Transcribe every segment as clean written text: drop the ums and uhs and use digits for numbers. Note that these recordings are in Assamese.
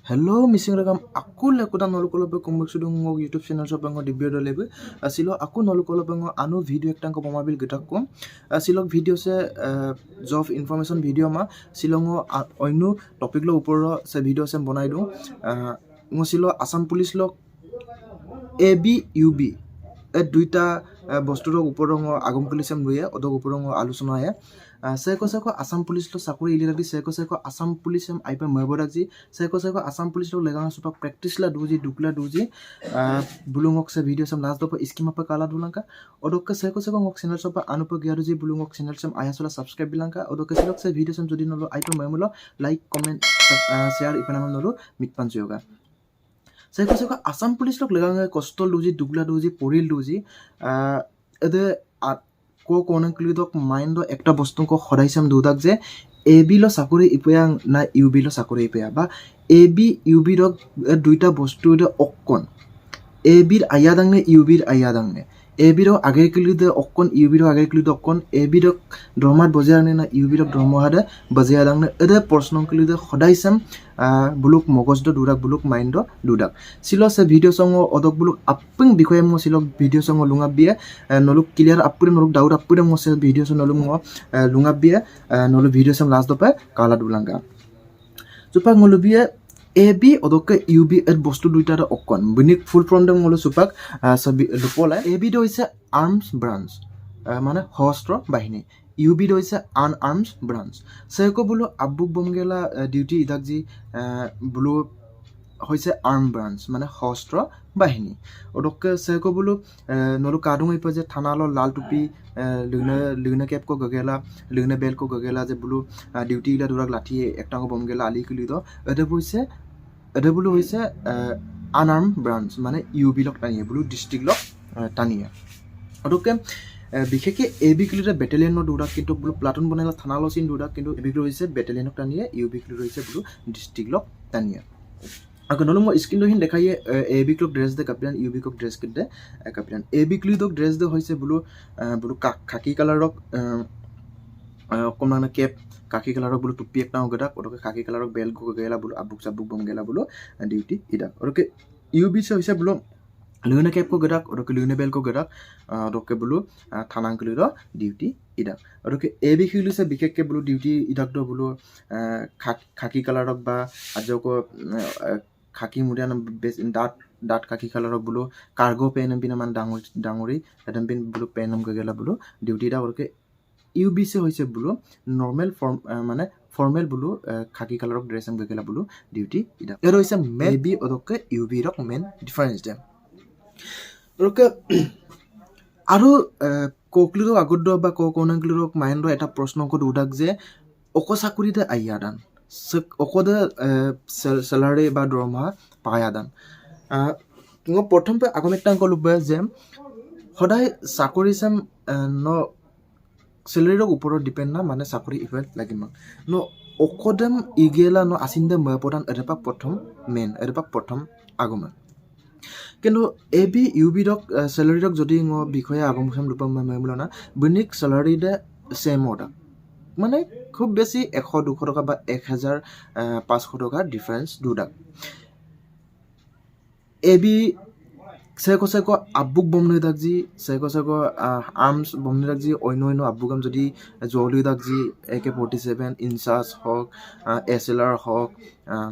Hello, missing rakam aku lakukan nolukolo pe kumbuk sudung ngog YouTube channel so pengo di video lebe silo aku nolukolo pengo anu video ekta ko mobil getak kom silok video se job information video ma silongo oinu topic lo uporo se video se bonai du ngo silo Assam police lo ABUB এ দুইটা বস্তুৰ ওপৰং আগম পুলিচম লয়ে অদক ওপৰং আলোচনা হয় সেকো আসাম পুলিচ লো চাকৰি ইলি লাগি সেকো আসাম পুলিচম আইপা মবরাজি সেকো আসাম পুলিচ লো লেগাং সুপা প্র্যাকটিস লা দুজি দুকলা দুজি বুলুংক সে ভিডিও সম লাস্ট দপ স্কিম আপা কালা দুলংকা অদক সেকো ngok channel সপা আনুপ গিয়ারু জি বুলুংক channel সম আয়াসলা সাবস্ক্রাইব বিলাংকা অদক সেলক সে ভিডিও সম যদি নলো আইপা মমলো like comment share ইপানাম নলো মিটপানজিওগা সেকো Assam police লোক লেগাং কষ্ট লুজি দুগলা দুজি পৰিল দুজি এদে কোনক্লি দক মাইন্ড একটা বস্তু কো খদাইছাম দুদাক যে এবি লো চাকৰি ইপয়া না ইউবি লো চাকৰি ইপয়া বা এবি ইউবি দক দুইটা বস্তু দে অক্কন এবিৰ আয়াদাং নে ইউবিৰ আয়াদাং নে এবিৰ আগে ক্লি দে অক্কন ইউবিৰ আগে ক্লি দে অক্কন এবিৰ ধৰ্মাত বজাৰ নে না ইউবিৰ ধৰ্মহাদে বজায়াদাং নে এদে প্ৰশ্ন ক্লি দে খদাইছাম বুলুক মগজ দুৰাক বুলুক মাইন্ড দুৰাক সিলো সে ভিডিও সং অদক বুলুক আপং বিষয়ে মো সিলো ভিডিও সং লুঙা বিয়ে নলুক ক্লিয়ার আপুরে নলুক ডাউট আপুরে মো সে ভিডিও সং নলুক মো লুঙা বিয়ে নলু ভিডিও সং লাস্ট দপে কালা দুলাঙ্গা সুপাক নলু বিয়ে এবি অদক ইউবি এর বস্তু দুইটাৰ অকন বিনিক ফুল ফ্রম দম নলু সুপাক সবি লুপলা এবি দইছে আর্মস ব্রাঞ্চ মানে সশস্ত্ৰ বাহিনী ইউবি রয়েছে আনআর্মস ব্রাঞ্চ সেকো বলো আব্বুক বমগেলা ডিউটি ইদাক জি বলো হয়েছে আর্ম ব্রাঞ্চ মানে সশস্ত্ৰ বাহিনী ওদকে সেকো বলো নলু কাডুং ইপা যে থানালো লাল টুপি লিগনে কেপ কো গগেলা লিগনে বেল কো গগেলা যে বলো ডিউটি ইলা দুরাক লাঠি একটা বমগেলা আলি কুলি দ এদে বলো হয়েছে আনআর্ম ব্রাঞ্চ মানে ইউবি লক টানিয়ে বলো ডিস্ট্রিক্ট লক টানিয়ে ওদকে বিশেষকৈ এবি ক্লিৰে বেটেলিয়নৰ দুৰাক কিন্তু বলো প্লাটুন বনাইলা থানা লচিন দুৰাক কিন্তু এবি ক্লি হৈছে বেটেলিয়নক টানিয়ে ইউবি ক্লি হৈছে বলো ডিস্ট্রিক্ট লক টানিয়ে আকৌ নলু মই স্ক্রিন লহিন দেখাইয়ে এবি ক্লক ড্রেস দে কাপিলান ইউবি ক্লক ড্রেস কিদে কাপিলান এবি ক্লি দক ড্রেস দে হৈছে বলো খাকি কালাৰক অকমান কেপ খাকি কালাৰক বলো টুপি একটা গডাক ওদকে খাকি কালাৰক বেল গো গেলা বলো আবুক চাবুক বম গেলা বলো ডিউটি ইদা ওদকে ইউবি হৈছে বলো লুনে কেপ কো গডাক ওদকে লুনে বেল কো গডাক ওদকে বলো থানাংকলিৰ ডিউটি ইদা ওদকে এবি খিলিছে বিশেষকৈ বলো ডিউটি ইদাক দ বলো খাকি কালাৰক বা আজকো খাকি মুডিয়ান ডাট খাকি কালাৰক বলো কাৰ্গো পেন পিন মান ডাঙৰি এদম পিন বলো পেনম গেলা বলো ডিউটি ইদা ওদকে ইউবিসি হৈছে বলো নরমাল ফর্ম মানে ফর্মাল বলো খাকি কালারক ড্রেসম গেলা বলো ডিউটি ইদা এর হৈছে মেবি ওদকে ইউবি রক মেন ডিফারেন্স দে ওকে আৰু কোকলিৰ আগত বা কোনক্লিৰ মাইন্ড এটা প্ৰশ্ন কো উদাক যে অক চাকৰিতে আইয়াদান অকদে স্যালাৰি বা দৰমহা পায়াদান তুমি প্ৰথম আগম একটা কলবে যে সদায় চাকৰি সাম ন স্যালাৰিৰ ওপৰত ডিপেন্ড না মানে চাকৰি ইফেল লাগিম ন অকদম ইগেলা ন আসিন্দে ময়পদান এৰেপা প্ৰথম মেন এৰেপা প্ৰথম আগমন কিন্তু এবি ইউবি ডক স্যালারি ডক যদি বিষয়ে আগমখাম লুপাম মাইমুলা না বিনিক স্যালারি দে সেম অর্ডার মানে খুব বেশি 100-200 টাকা বা 1500 টাকা ডিফারেন্স দুডাক এবি সেকো আব্বুক বমনে দাকজি সেকো আর্মস বমনে দাকজি অন্য আব্বুকাম যদি জলি দাকজি AK-47 ইনচাস হক SLR হক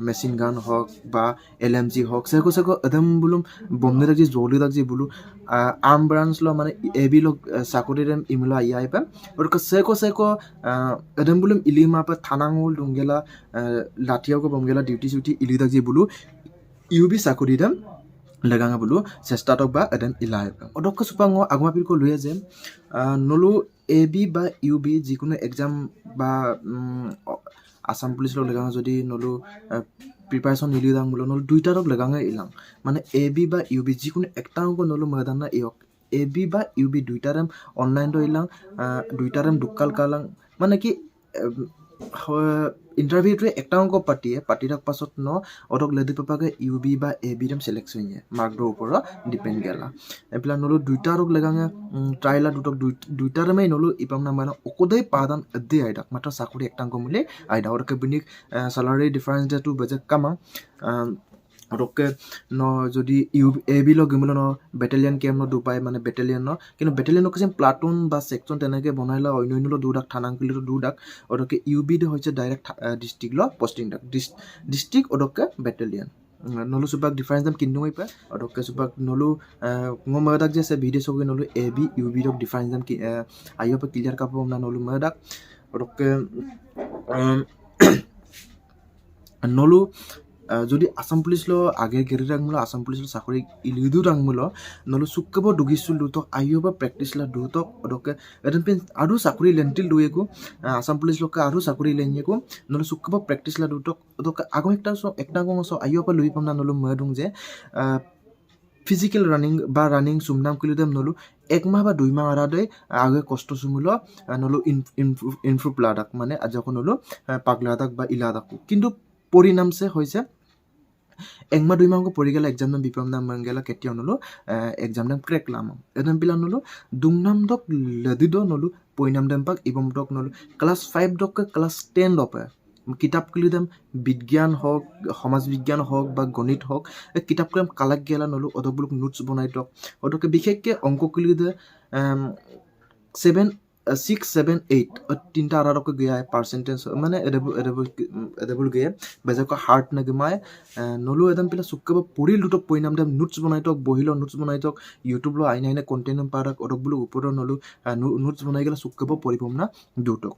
মেশিন গান হক বা LMG হক সেকো এদম বুলুম বমনে দাকজি জলি দাকজি বুলু আর্ম ব্রাঞ্চ লো মানে এবি লোক চাকরিরেম ইমলা ইয়াই পা ওরকে সেকো এদম বুলুম ইলিমা পা থানাঙ্গুল দুঙ্গেলা লাঠিয়াকো বমগেলা ডিউটি সুটি ইলি দাকজি বুলু ইউবি চাকরিরেম লেগাঙা বলো চেষ্টাটক বা এডেন ইলাই অদক্ষ সুপাঙ আগুমাপিৰ কো লয়ে যে নলু এবি বা ইউবি যিকোনো এক্সাম বা আসাম পুলিচৰ লেগাঙা যদি নলু প্ৰিপাৰেচন নিলি দাং বলো নলু দুইটাৰক লেগাঙা ইলাং মানে এবি বা ইউবি যিকোনো একটা অংক নলু ময়দান না ইয়ক এবি বা ইউবি দুইটাৰম অনলাইন দ ইলাং দুইটাৰম দুকাল কালাং মানে কি ইন্টারভিউতে একটা অঙ্ক পাটিরাক পাছত ন অতক লেদি পাপাকে ইউবি বা এবি দাম সিলেকশন ইয়ে মার্কর উপর ডিপেন্ড গেলা এপিলা নলু দুইটা রক লেগাঙে ট্রাইলা দুটক দুইটা রমে নলু ইপাম না মানে ওকোদে পাদান এদি আইডাক মাত্র চাকরি একটা অঙ্ক মিলে আইডা ওরকে বিনিক স্যালারি ডিফারেন্স যেটু বেজে কামাং ওরকে ন যদি এবি লগ গিমল ন বেটেলিয়ান কেম ন দুপাই মানে বেটেলিয়ান ন কিন্তু বেটেলিয়ান কিছু প্লাটুন বা সেকশন তেনেকে বনাইলা অন্য দুডাক থানাংকুলিটো দুডাক ওরকে ইউবি হচ্ছে ডাইরেক্ট ডিস্ট্রিক্ট ল পোস্টিং ডাক ডিস্ট্রিক্ট ওরকে বেটেলিয়ান নলু সুপাক ডিফারেন্স দাম কিনো পাই ওরকে সুপাক নলু মদাক যে ভিডিও সঙ্গে নলু এবি ইউবি রক ডিফারেন্স দাম আইও পে ক্লিয়ার কাপ না নলু মদাক ওরকে নলু যদি আসাম পুলিশ লো আগে গেরি রাখমুলো আসাম পুলিশ লো চাকরি ইলিদু রাখমুলো নলু সুকব ডুগিছুল দুতক আইও বা প্র্যাকটিস লা দুতক ওদকে এদন পেন আরু চাকরি লেন্টিল দুয়েকো আসাম পুলিশ লোকে আরু চাকরি লেনিয়েকো নলু সুকব প্র্যাকটিস লা দুতক ওদকে আগম একটা গংস আইও পা লুই পাম না নলু মদুং যে ফিজিক্যাল রানিং বা রানিং সুমনাম কিলুদেম নলু এক মাহ বা 2 মাহ আরাদে আগে কষ্ট সুমুলো নলু ইনফ্রুভ লাদাক মানে যখন নলু পাগলাদাক বা ইলাদাক কিন্তু পরিণাম সে হয়েছে 1 মাহ 2 মাহ পড়ি গেলে এক্সাম নাম বিপম নাম মঙ্গেলা কেতিয়া নলু এক্সাম নাম ক্র্যাক লাম এদম পিলা নলু দুংনাম দক লদিদ নলু পরিণাম দেম পাক ইবম দক নলু ক্লাস 5 দক ক্লাস 10 লপে কিতাপ খুলি দেম বিজ্ঞান হোক সমাজ বিজ্ঞান হোক বা গণিত হোক কিতাপ খুলি কালাক গেলা নলু অদকবুলক নোটস বনাই দক অদকে বিশেষকে অঙ্ক খুলি দে 6, 7, 8 তিনটা আরারকে গিয়া পার্সেন্টেজ মানে এডেবল গিয়া বেজাক হার্ট না গমায় নলু এদম পিলা সুকব পড়িল দুটক পরিণাম দেম নোটস বনাই তক বহিল নোটস বনাই তক ইউটিউব লো আইনা কন্টেন্ট পারাক অদক বুলক উপর নলু নোটস বনাই গেলা সুকব পরিপম না দুটক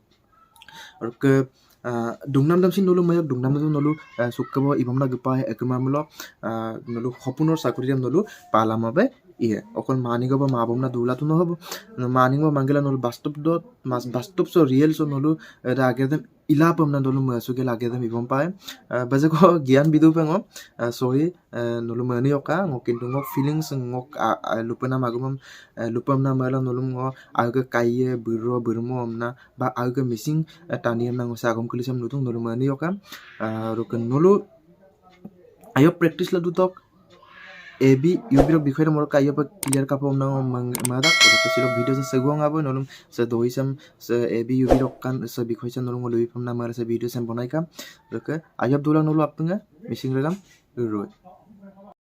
অরকে দুংনাম দামসি নলু মই দুংনাম দাম নলু সুকব ইবম না গপায় একমামলো নলু সপুনৰ চাকৰি দাম নলু পালামাবে ইয়ে অকল মানিগ বা মা বমনা দুলাটো নহব মানিগ মাঙ্গেলা নলু বাস্তব সো রিয়েল সো নলু আগে দেম ইলা পমনা নলু মসুকে লাগে দেম ইবম পায় বাজে ক জ্ঞান বিদু পেঙ সরি নলু মনি অকা কিন্তু মোক ফিলিংস মোক লুপনা মাগুম লুপমনা মালা নলু আগে কাইয়ে বিরো বিরমো আমনা বা আগে মিসিং টানিয়াম না গসা আগম কলিসাম নতু নলু মনি অকা রক নলু আইও প্র্যাকটিস লা দুতক এবি ইউবি রক বিষয়টা মোর কাইও পা ক্লিয়ার কাপম না মাদা ওরকে সিলো ভিডিও সে সেগুং আবো নলুম সে দইসাম সে এবি ইউবি রক কান সে বিষয়টা নলুম লুই পাম না মারা সে ভিডিও সেম বনাই কাম রকে আইব দুলা নলু আপঙ্গে মিসিং রেগাম রয়